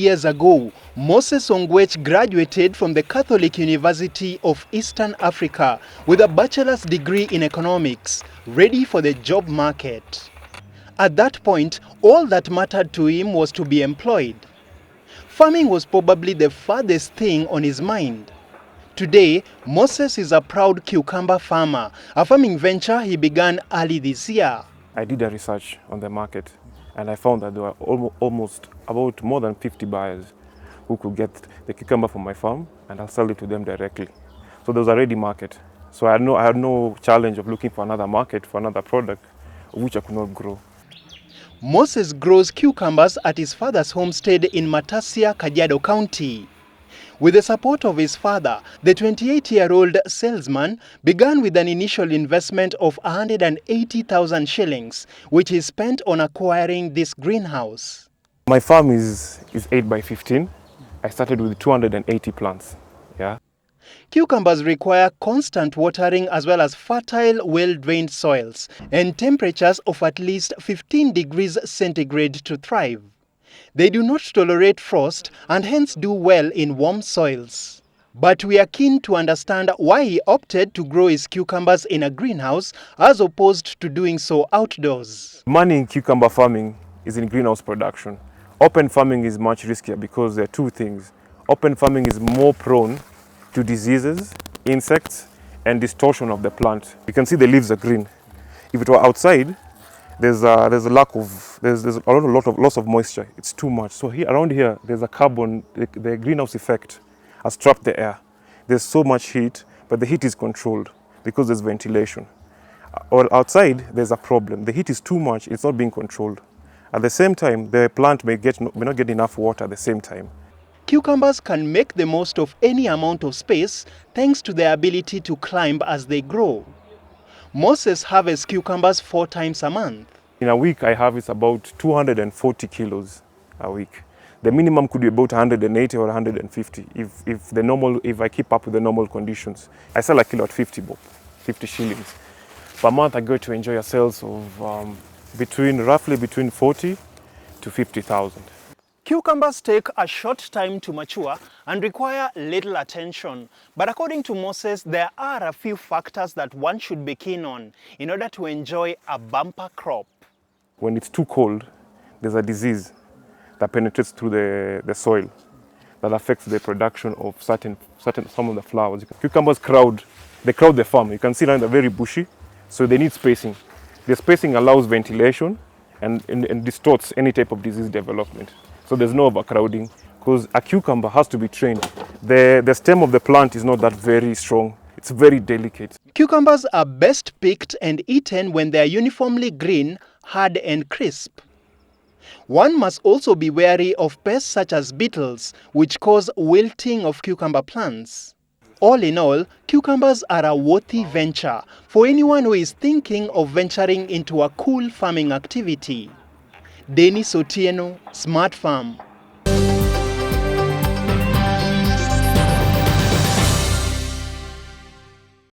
years ago, Moses Ongwech graduated from the Catholic University of Eastern Africa with a bachelor's degree in economics, ready for the job market. At that point, all that mattered to him was to be employed. Farming was probably the farthest thing on his mind. Today, Moses is a proud cucumber farmer, a farming venture he began early this year. I did a research on the market and I found that there were almost about more than 50 buyers who could get the cucumber from my farm and I'll sell it to them directly. So there was a ready market. So I had no challenge of looking for another market, for another product of which I could not grow. Moses grows cucumbers at his father's homestead in Matasia, Kajiado County. With the support of his father, the 28-year-old salesman began with an initial investment of 180,000 shillings, which he spent on acquiring this greenhouse. My farm is 8 by 15. I started with 280 plants. Yeah. Cucumbers require constant watering as well as fertile, well-drained soils and temperatures of at least 15 degrees centigrade to thrive. They do not tolerate frost and hence do well in warm soils. But we are keen to understand why he opted to grow his cucumbers in a greenhouse as opposed to doing so outdoors. Money in cucumber farming is in greenhouse production. Open farming is much riskier because there are two things. Open farming is more prone to diseases, insects, and distortion of the plant. You can see the leaves are green. If it were outside, there's a lot of loss of moisture. It's too much. So here, around here, there's a carbon, the greenhouse effect has trapped the air. There's so much heat, but the heat is controlled because there's ventilation. Or outside, there's a problem. The heat is too much, it's not being controlled. At the same time, the plant may not get enough water at the same time. Cucumbers can make the most of any amount of space thanks to their ability to climb as they grow. Moses harvests cucumbers 4 times a month. In a week, I harvest about 240 kilos a week. The minimum could be about 180 or 150 if I keep up with the normal conditions. I sell a kilo at 50 shillings. Per month, I go to enjoy a sales of roughly between 40 to 50,000. Cucumbers take a short time to mature and require little attention. But according to Moses, there are a few factors that one should be keen on in order to enjoy a bumper crop. When it's too cold, there's a disease that penetrates through the soil that affects the production of some of the flowers. Cucumbers crowd the farm. You can see now they're very bushy, so they need spacing. The spacing allows ventilation and distorts any type of disease development. So there's no overcrowding because a cucumber has to be trained. The stem of the plant is not that very strong. It's very delicate. Cucumbers are best picked and eaten when they are uniformly green, hard and crisp. One must also be wary of pests such as beetles, which cause wilting of cucumber plants. All in all, cucumbers are a worthy venture for anyone who is thinking of venturing into a cool farming activity. Denis Otieno, Smart Farm.